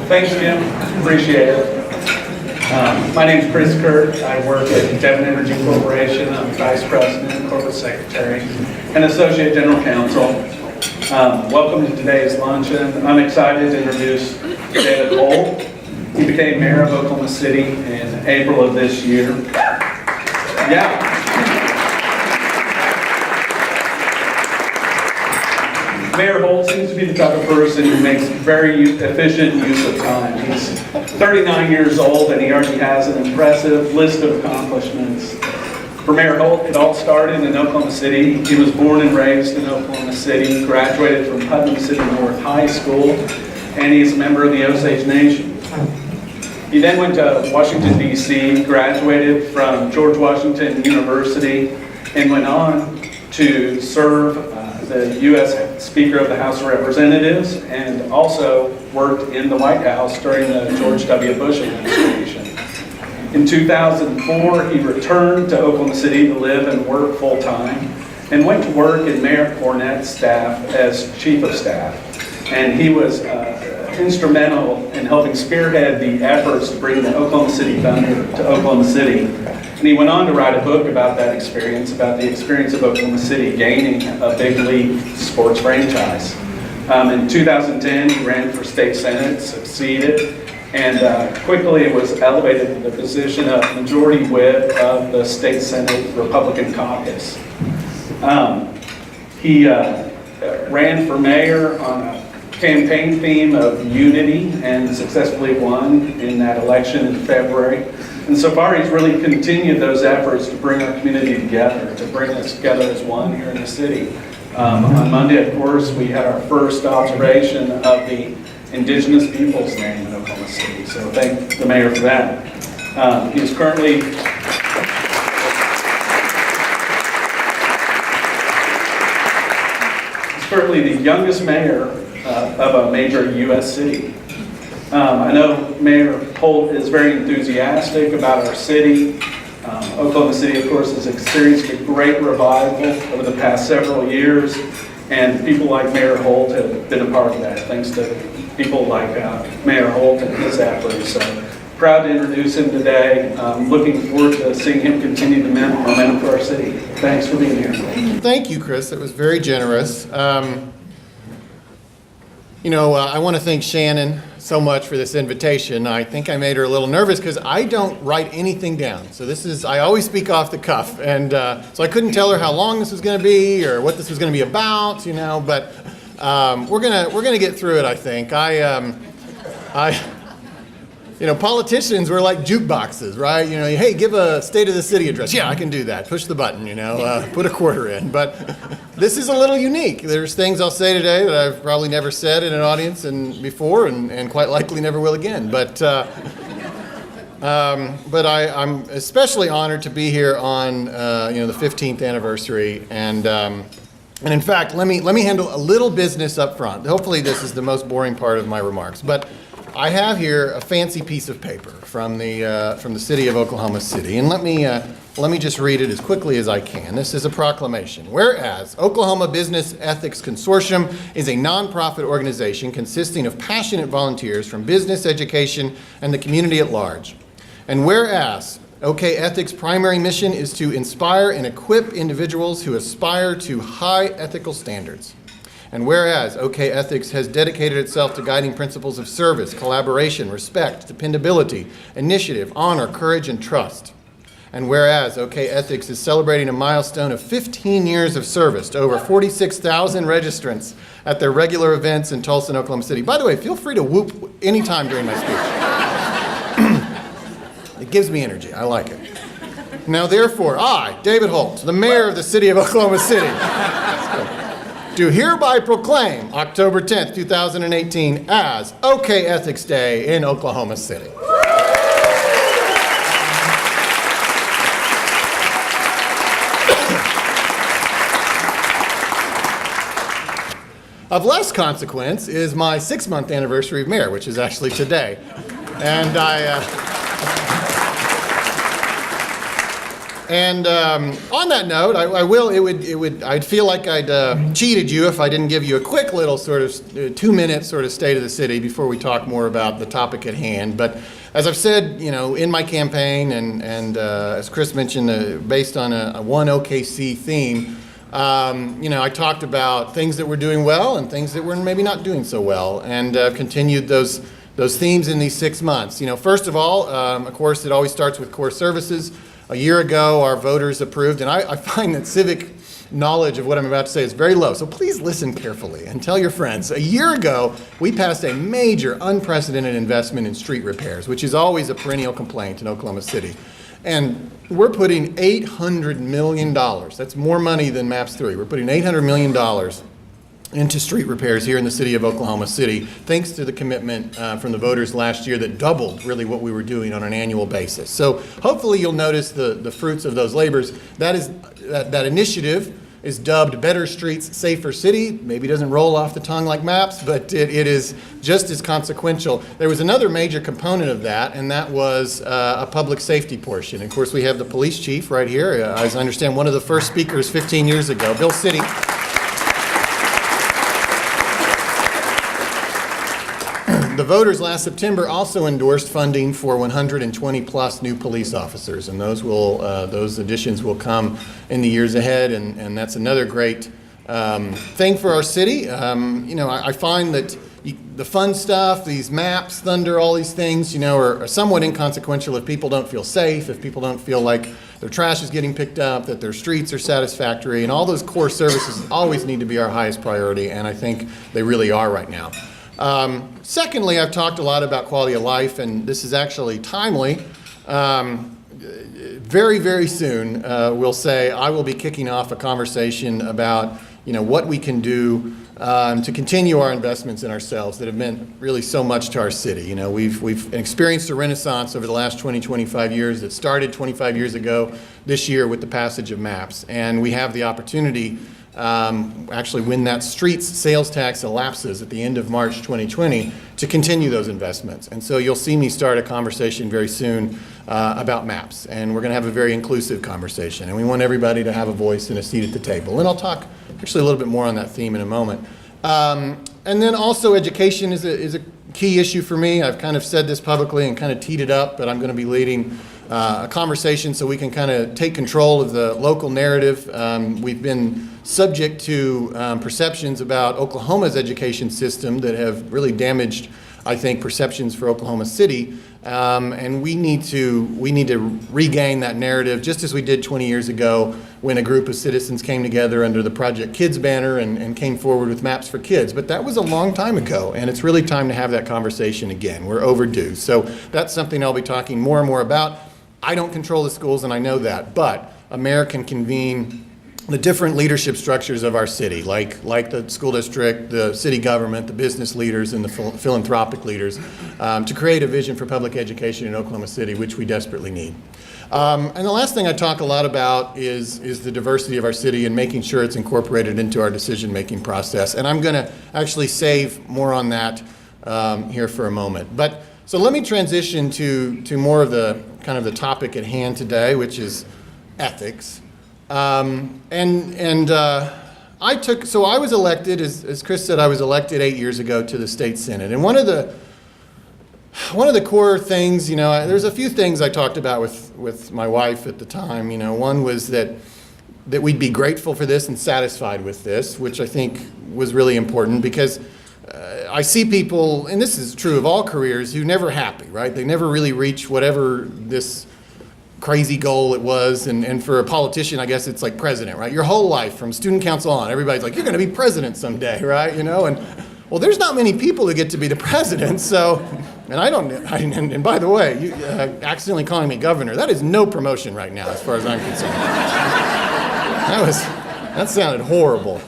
Thanks, Jim. Appreciate it. My name is Chris Kurt. I work at Devon Energy Corporation. I'm Vice President, Corporate Secretary, and Associate General Counsel. Welcome to today's luncheon. I'm excited to introduce David Holt. He became mayor of Oklahoma City in April of this year. Yeah. Mayor Holt seems to be the type of person who makes very efficient use of time. He's 39 years old and he already has an impressive list of accomplishments. For Mayor Holt, it all started in Oklahoma City. He was born and raised in Oklahoma City, graduated from Putnam City North High School, and he's a member of the Osage Nation. He then went to Washington, D.C., graduated from George Washington University, and went on to serve the U.S. Speaker of the House of Representatives, and also worked in the White House during the George W. Bush administration. In 2004, he returned to Oklahoma City to live and work full-time, and went to work in Mayor Cornett's staff as Chief of Staff. And he was instrumental in helping spearhead the efforts to bring the Oklahoma City Thunder to Oklahoma City. And he went on to write a book about that experience, about the experience of Oklahoma City gaining a big league sports franchise. In 2010, he ran for state senate, succeeded, and quickly was elevated to the position of majority whip of the state senate Republican caucus. He ran for mayor on a campaign theme of unity and successfully won in that election in February. And so far, he's really continued those efforts to bring our community together, to bring us together as one here in the city. On Monday, of course, we had our first observation of the Indigenous Peoples Day in Oklahoma City. So thank the mayor for that. He's currently the youngest mayor of a major U.S. city. I know Mayor Holt is very enthusiastic about our city. Oklahoma City, of course, has experienced a great revival over the past several years, and people like Mayor Holt have been a part of that, thanks to people like Mayor Holt and his efforts. So proud to introduce him today. Looking forward to seeing him continue the momentum for our city. Thanks for being here. Thank you, Chris. That was very generous. I want to thank Shannon so much for this invitation. I think I made her a little nervous because I don't write anything down. So I always speak off the cuff. And so I couldn't tell her how long this was going to be or what this was going to be about, but we're going to get through it, I think. Politicians were like jukeboxes, right? Hey, give a State of the City address. Yeah, I can do that. Push the button, put a quarter in. But this is a little unique. There's things I'll say today that I've probably never said in an audience before and quite likely never will again. But I'm especially honored to be here on the 15th anniversary. And in fact, let me handle a little business up front. Hopefully this is the most boring part of my remarks. But I have here a fancy piece of paper from the city of Oklahoma City, and let me just read it as quickly as I can. This is a proclamation. Whereas Oklahoma Business Ethics Consortium is a nonprofit organization consisting of passionate volunteers from business, education, and the community at large. And whereas OK Ethics' primary mission is to inspire and equip individuals who aspire to high ethical standards. And whereas OK Ethics has dedicated itself to guiding principles of service, collaboration, respect, dependability, initiative, honor, courage, and trust. And whereas OK Ethics is celebrating a milestone of 15 years of service to over 46,000 registrants at their regular events in Tulsa and Oklahoma City. By the way, feel free to whoop anytime during my speech. It gives me energy. I like it. Now, therefore, I, David Holt, the mayor of the city of Oklahoma City, do hereby proclaim October 10th, 2018 as OK Ethics Day in Oklahoma City. Of less consequence is my 6-month anniversary of mayor, which is actually today. And And on that note, I'd feel like I'd cheated you if I didn't give you a quick little sort of 2-minute sort of state of the city before we talk more about the topic at hand. But as I've said, in my campaign, and as Chris mentioned, based on a one OKC theme, I talked about things that we're doing well and things that we're maybe not doing so well, and continued those themes in these 6 months. First of all, of course, it always starts with core services. A year ago, our voters approved, and I find that civic knowledge of what I'm about to say is very low, so please listen carefully and tell your friends. A year ago, we passed a major, unprecedented investment in street repairs, which is always a perennial complaint in Oklahoma City. And we're putting $800 million, that's more money than MAPS 3, we're putting $800 million into street repairs here in the city of Oklahoma City, thanks to the commitment from the voters last year that doubled really what we were doing on an annual basis. So hopefully you'll notice the fruits of those labors. That initiative is dubbed Better Streets, Safer City. Maybe doesn't roll off the tongue like MAPS, but it is just as consequential. There was another major component of that, and that was a public safety portion. Of course, we have the police chief right here. As I understand, one of the first speakers 15 years ago, Bill City. The voters last September also endorsed funding for 120 plus new police officers, and those additions will come in the years ahead, and that's another great thing for our city. I find that the fun stuff, these maps, thunder, all these things, are somewhat inconsequential if people don't feel safe, if people don't feel like their trash is getting picked up, that their streets are satisfactory, and all those core services always need to be our highest priority, and I think they really are right now. Secondly, I've talked a lot about quality of life, and this is actually timely. Very, very soon, we'll say I will be kicking off a conversation about, what we can do to continue our investments in ourselves that have meant really so much to our city. We've experienced a renaissance over the last 25 years that started 25 years ago this year with the passage of MAPS, and we have the opportunity actually when that streets sales tax elapses at the end of March 2020 to continue those investments. And so you'll see me start a conversation very soon about MAPS, and we're going to have a very inclusive conversation, and we want everybody to have a voice and a seat at the table. And I'll talk actually a little bit more on that theme in a moment. And then also education is a key issue for me. I've kind of said this publicly and kind of teed it up, but I'm going to be leading a conversation so we can kind of take control of the local narrative. We've been subject to perceptions about Oklahoma's education system that have really damaged, I think, perceptions for Oklahoma City. And we need to regain that narrative, just as we did 20 years ago when a group of citizens came together under the Project Kids banner and came forward with Maps for Kids. But that was a long time ago, and it's really time to have that conversation again. We're overdue. So that's something I'll be talking more and more about. I don't control the schools, and I know that, but a mayor can convene the different leadership structures of our city, like the school district, the city government, the business leaders, and the philanthropic leaders, to create a vision for public education in Oklahoma City, which we desperately need. And the last thing I talk a lot about is the diversity of our city and making sure it's incorporated into our decision-making process. And I'm going to actually save more on that here for a moment. So let me transition to more of the kind of the topic at hand today, which is ethics. I was elected, as Chris said, I was elected 8 years ago to the state senate. And one of the core things, there's a few things I talked about with my wife at the time. One was that we'd be grateful for this and satisfied with this, which I think was really important because I see people, and this is true of all careers, who never happy, right? They never really reach whatever this crazy goal it was, and for a politician, I guess it's like president, right? Your whole life, from student council on, everybody's like, you're going to be president someday, right? And well, there's not many people who get to be the president, so, and by the way, you accidentally calling me governor, that is no promotion right now, as far as I'm concerned. That sounded horrible.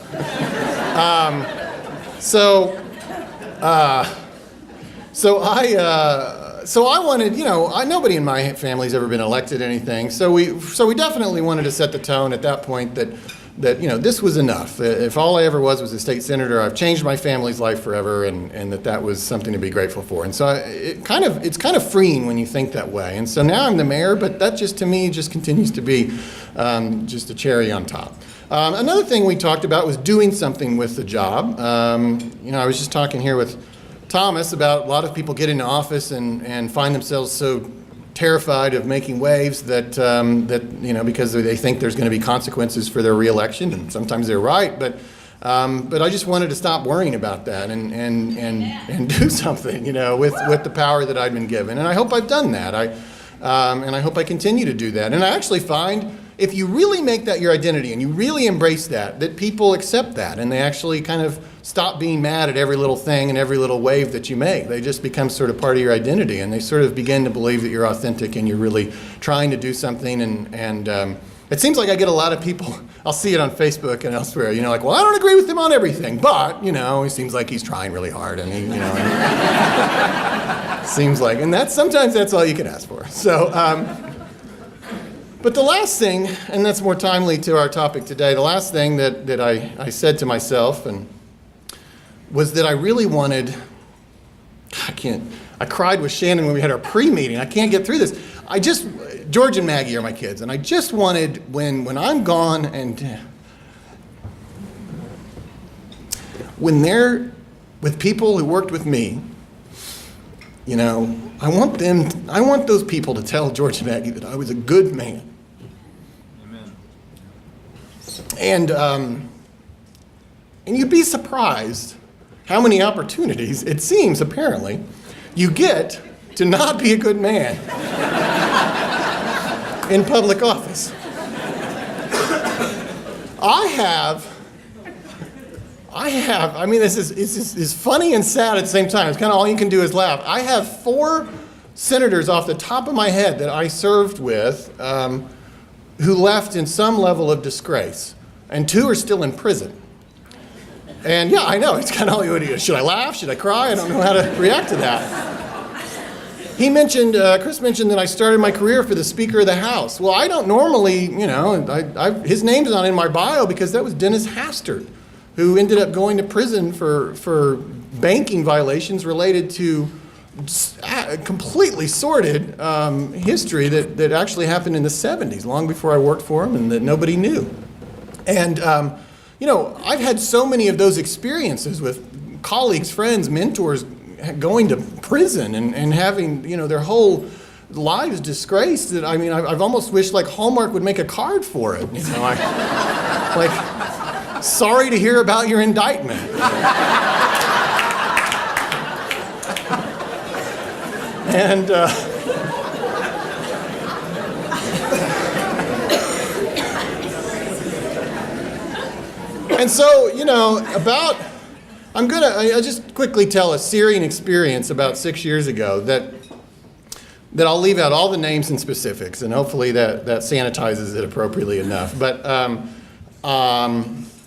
So I wanted, nobody in my family's ever been elected anything. So we definitely wanted to set the tone at that point that that, this was enough. If all I ever was a state senator, I've changed my family's life forever, and that was something to be grateful for. And so it's kind of freeing when you think that way. And so now I'm the mayor, but that just, to me, just continues to be just a cherry on top. Another thing we talked about was doing something with the job. I was just talking here with Thomas about a lot of people get into office and find themselves so terrified of making waves that because they think there's going to be consequences for their reelection, and sometimes they're right. But I just wanted to stop worrying about that and do something, with the power that I'd been given. And I hope I've done that. And I hope I continue to do that. And I actually find if you really make that your identity and you really embrace that people accept that, and they actually kind of stop being mad at every little thing and every little wave that you make. They just become sort of part of your identity, and they sort of begin to believe that you're authentic and you're really trying to do something. And it seems like I get a lot of people, I'll see it on Facebook and elsewhere, like, well, I don't agree with him on everything, but, he seems like he's trying really hard, and he, seems like, and sometimes that's all you can ask for. So, but the last thing, and that's more timely to our topic today, the last thing that I said to myself was that I really wanted, I cried with Shannon when we had our pre-meeting. I can't get through this. George and Maggie are my kids, and I just wanted, when I'm gone and when they're with people who worked with me, I want those people to tell George and Maggie that I was a good man. Amen. And you'd be surprised how many opportunities, it seems apparently, you get to not be a good man in public office. This is funny and sad at the same time. It's kind of all you can do is laugh. I have 4 senators off the top of my head that I served with who left in some level of disgrace, and 2 are still in prison. And yeah, I know, it's kind of all you would do. Should I laugh? Should I cry? I don't know how to react to that. Chris mentioned that I started my career for the Speaker of the House. Well, I don't normally, his name's not in my bio because that was Dennis Hastert, who ended up going to prison for banking violations related to completely sordid history that actually happened in the 70s, long before I worked for him, and that nobody knew. And, I've had so many of those experiences with colleagues, friends, mentors going to prison and having, their whole lives disgraced that, I've almost wished like Hallmark would make a card for it. Sorry to hear about your indictment. And so, I'll just quickly tell a Syrian experience about 6 years ago that I'll leave out all the names and specifics, and hopefully that sanitizes it appropriately enough. But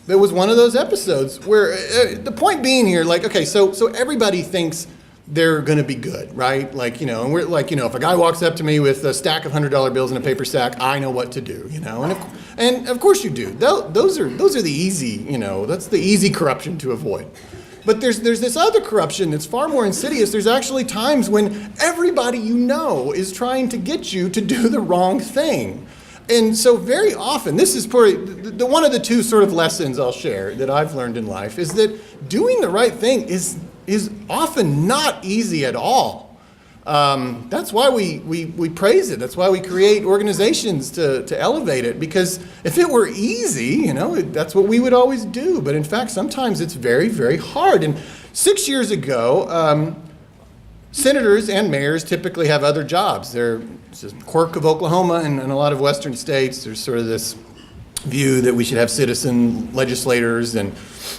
there was one of those episodes where the point being here, so everybody thinks they're going to be good, right? And we're if a guy walks up to me with a stack of $100 bills in a paper sack, I know what to do, and of course you do. Those are the easy, that's the easy corruption to avoid. But there's this other corruption that's far more insidious. There's actually times when everybody is trying to get you to do the wrong thing. And so very often, this is probably one of the 2 sort of lessons I'll share that I've learned in life, is that doing the right thing is often not easy at all. That's why we praise it. That's why we create organizations to elevate it, because if it were easy, that's what we would always do. But in fact, sometimes it's very, very hard. And 6 years ago, senators and mayors typically have other jobs. It's a quirk of Oklahoma and a lot of western states. There's sort of this view that we should have citizen legislators, and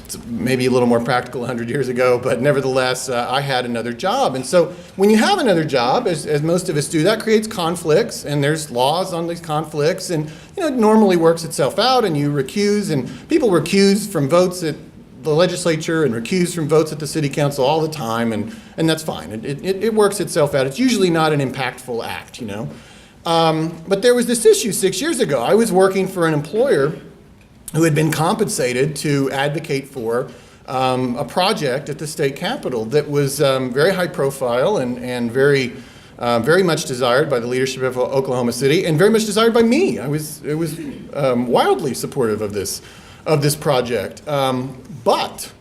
it's maybe a little more practical 100 years ago, but nevertheless, I had another job. And so when you have another job, as most of us do, that creates conflicts, and there's laws on these conflicts, and it normally works itself out, and you recuse, and people recuse from votes at the legislature and recuse from votes at the city council all the time, and that's fine. It works itself out. It's usually not an impactful act, But there was this issue 6 years ago. I was working for an employer who had been compensated to advocate for a project at the state capitol that was very high profile and very much desired by the leadership of Oklahoma City and very much desired by me. It was wildly supportive of this project. But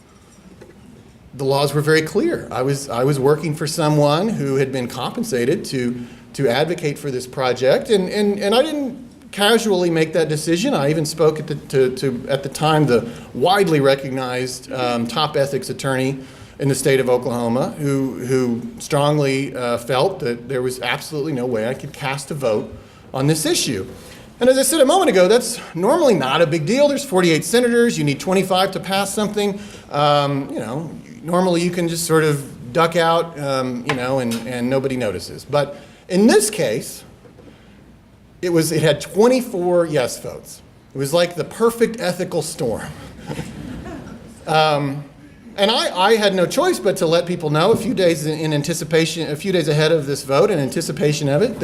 the laws were very clear. I was working for someone who had been compensated to advocate for this project, and I didn't casually make that decision. I even spoke at the time the widely recognized top ethics attorney in the state of Oklahoma, who strongly felt that there was absolutely no way I could cast a vote on this issue. And as I said a moment ago, that's normally not a big deal. There's 48 senators. You need 25 to pass something. Normally you can just sort of duck out, and nobody notices. But in this case, it had 24 yes votes. It was like the perfect ethical storm. And I had no choice but to let people know a few days ahead of this vote, in anticipation of it,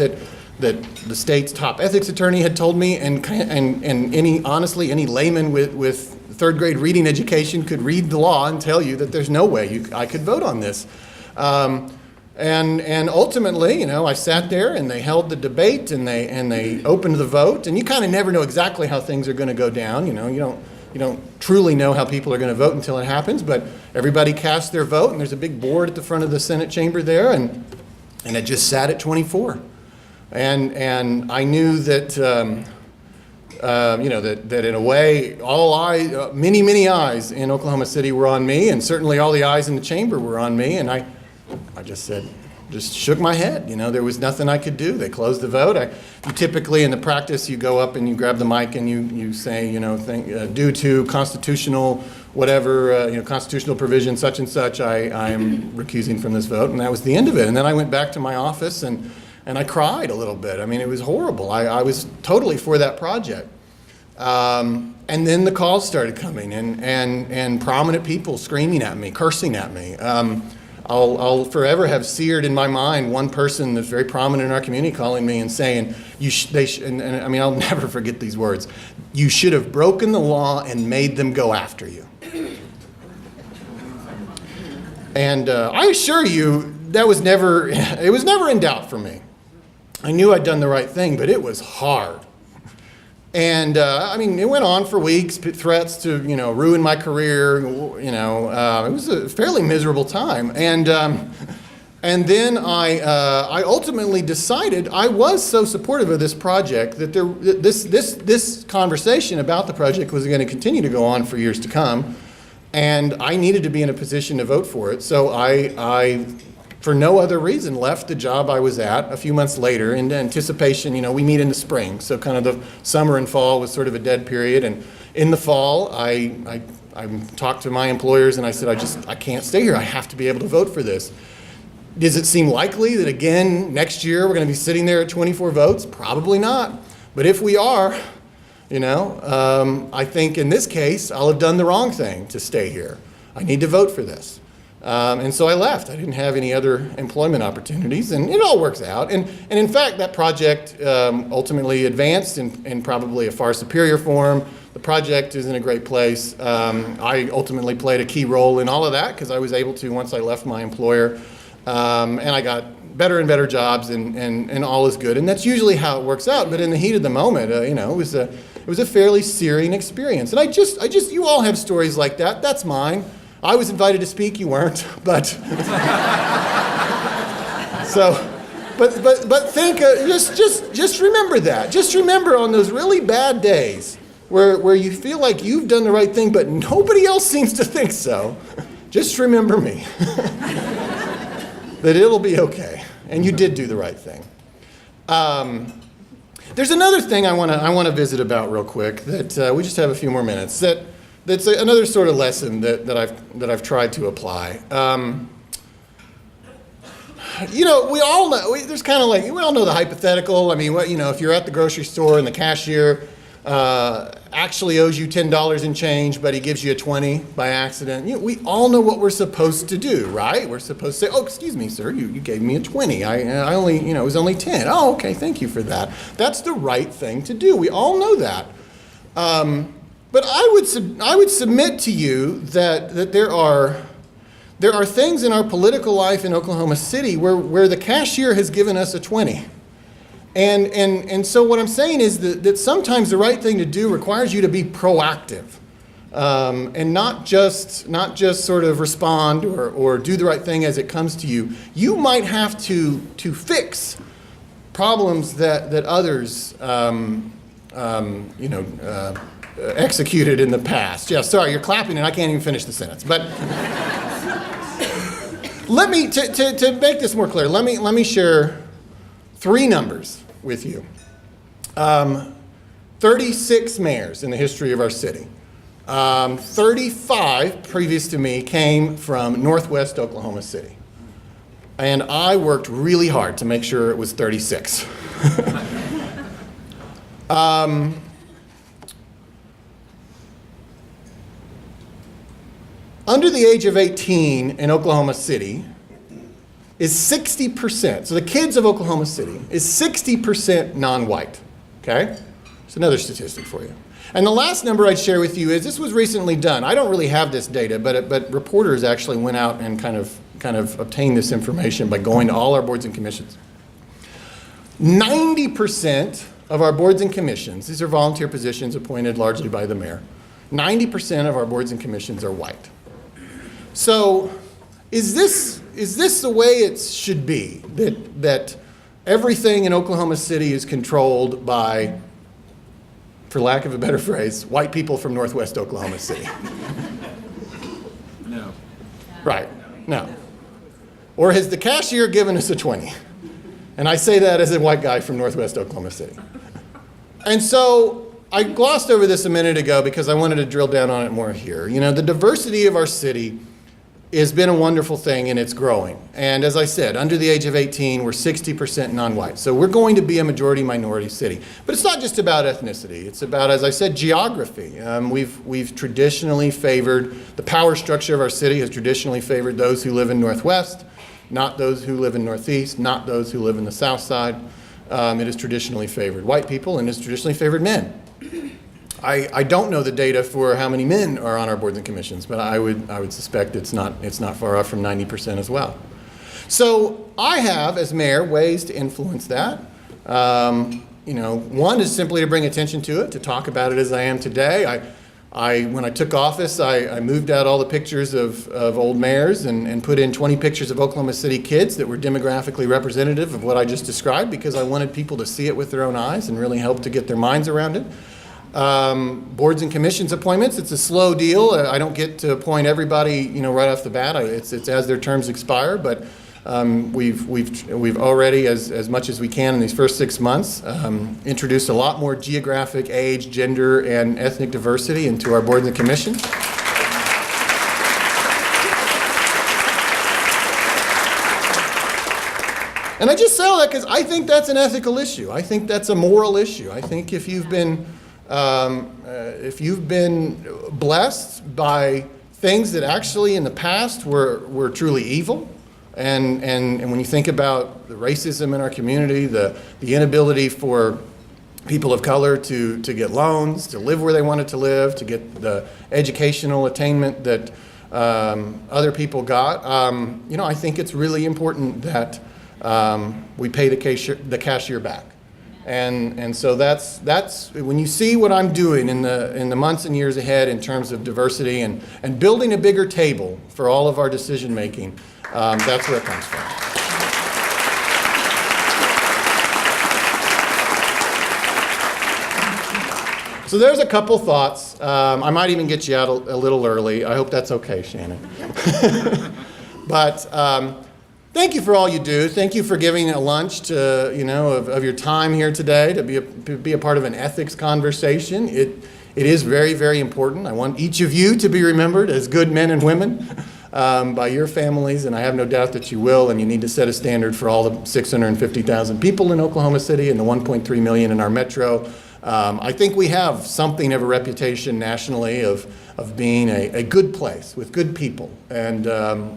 that the state's top ethics attorney had told me, and any layman with third grade reading education could read the law and tell you that there's no way I could vote on this. And ultimately, I sat there and they held the debate and they opened the vote, and you kind of never know exactly how things are going to go down. You don't truly know how people are going to vote until it happens, but everybody cast their vote, and there's a big board at the front of the Senate chamber there, and it just sat at 24. And I knew that that in a way, all eyes, many eyes in Oklahoma City were on me, and certainly all the eyes in the chamber were on me, and I just shook my head. There was nothing I could do. They closed the vote. You typically, in the practice, you go up and you grab the mic and you say, due to constitutional whatever, constitutional provision such and such, I am recusing from this vote, and that was the end of it. And then I went back to my office and I cried a little bit. I mean, it was horrible. I was totally for that project. And then the calls started coming and prominent people screaming at me, cursing at me. I'll forever have seared in my mind one person that's very prominent in our community calling me and saying, I'll never forget these words, "You should have broken the law and made them go after you." And I assure you, it was never in doubt for me. I knew I'd done the right thing, but it was hard. And it went on for weeks, threats to, ruin my career. It was a fairly miserable time. And then I ultimately decided I was so supportive of this project that this conversation about the project was going to continue to go on for years to come, and I needed to be in a position to vote for it. So I for no other reason, left the job I was at a few months later in anticipation. We meet in the spring, so kind of the summer and fall was sort of a dead period. And in the fall, I talked to my employers and I said, I can't stay here. I have to be able to vote for this. Does it seem likely that again next year we're going to be sitting there at 24 votes? Probably not. But if we are, I think in this case I'll have done the wrong thing to stay here. I need to vote for this. And so I left. I didn't have any other employment opportunities, and it all works out. And in fact, that project ultimately advanced in probably a far superior form. The project is in a great place. I ultimately played a key role in all of that because I was able to, once I left my employer, and I got better and better jobs, and all is good. And that's usually how it works out. But in the heat of the moment, it was a fairly searing experience. And you all have stories like that. That's mine. I was invited to speak, you weren't, but think, just remember that. Just remember on those really bad days where you feel like you've done the right thing, but nobody else seems to think so. Just remember me, that it'll be okay, and you did do the right thing. There's another thing I want to visit about real quick that we just have a few more minutes. That's another sort of lesson that I've tried to apply. We all know, there's kind of like, we all know the hypothetical. I mean, if you're at the grocery store and the cashier actually owes you $10 in change, but he gives you a 20 by accident. We all know what we're supposed to do, right? We're supposed to say, "Oh, excuse me, sir, you gave me a 20. I only, it was only 10. Oh, okay, thank you for that." That's the right thing to do. We all know that. But I would submit to you that there are things in our political life in Oklahoma City where the cashier has given us a 20. And so what I'm saying is that sometimes the right thing to do requires you to be proactive, and not just sort of respond or do the right thing as it comes to you. You might have to fix problems that others executed in the past. Yeah, sorry, you're clapping and I can't even finish the sentence. But let me to make this more clear. Let me share 3 numbers with you. 36 mayors in the history of our city. 35 previous to me came from Northwest Oklahoma City. And I worked really hard to make sure it was 36. Under the age of 18 in Oklahoma City is 60%. So the kids of Oklahoma City is 60% non-white. Okay? It's another statistic for you. And the last number I'd share with you is this was recently done. I don't really have this data, but reporters actually went out and kind of obtained this information by going to all our boards and commissions. 90% of our boards and commissions, these are volunteer positions appointed largely by the mayor, 90% of our boards and commissions are white. So is this the way it should be, that everything in Oklahoma City is controlled by, for lack of a better phrase, white people from Northwest Oklahoma City? No. Right, no. Or has the cashier given us a 20? And I say that as a white guy from Northwest Oklahoma City. And so I glossed over this a minute ago because I wanted to drill down on it more here. You know, the diversity of our city has been a wonderful thing and it's growing. And as I said, under the age of 18, we're 60% non-white. So we're going to be a majority minority city. But it's not just about ethnicity. It's about, as I said, geography. We've traditionally favored, the power structure of our city has traditionally favored those who live in Northwest, not those who live in Northeast, not those who live in the South Side. It has traditionally favored white people and has traditionally favored men. I don't know the data for how many men are on our boards and commissions, but I would suspect it's not far off from 90% as well. So I have, as mayor, ways to influence that. One is simply to bring attention to it, to talk about it as I am today. When I took office, I moved out all the pictures of old mayors and put in 20 pictures of Oklahoma City kids that were demographically representative of what I just described because I wanted people to see it with their own eyes and really help to get their minds around it. Boards and commissions appointments, it's a slow deal. I don't get to appoint everybody, right off the bat. It's as their terms expire, but we've already, as much as we can in these first 6 months, introduced a lot more geographic, age, gender, and ethnic diversity into our boards and commissions. And I just say all that because I think that's an ethical issue. I think that's a moral issue. I think if you've been blessed by things that actually in the past were truly evil, and when you think about the racism in our community, the inability for people of color to get loans, to live where they wanted to live, to get the educational attainment that other people got, I think it's really important that we pay the cashier back. And so that's when you see what I'm doing in the months and years ahead in terms of diversity and building a bigger table for all of our decision making, that's where it comes from. So there's a couple thoughts. I might even get you out a little early. I hope that's okay, Shannon. But thank you for all you do. Thank you for giving a lunch of your time here today to be a part of an ethics conversation. It is very, very important. I want each of you to be remembered as good men and women by your families, and I have no doubt that you will, and you need to set a standard for all the 650,000 people in Oklahoma City and the 1.3 million in our metro. I think we have something of a reputation nationally of being a good place with good people, and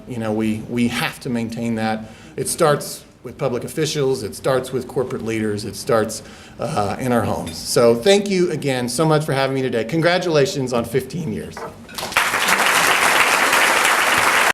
we have to maintain that. It starts with public officials, it starts with corporate leaders, it starts in our homes. So thank you again so much for having me today. Congratulations on 15 years.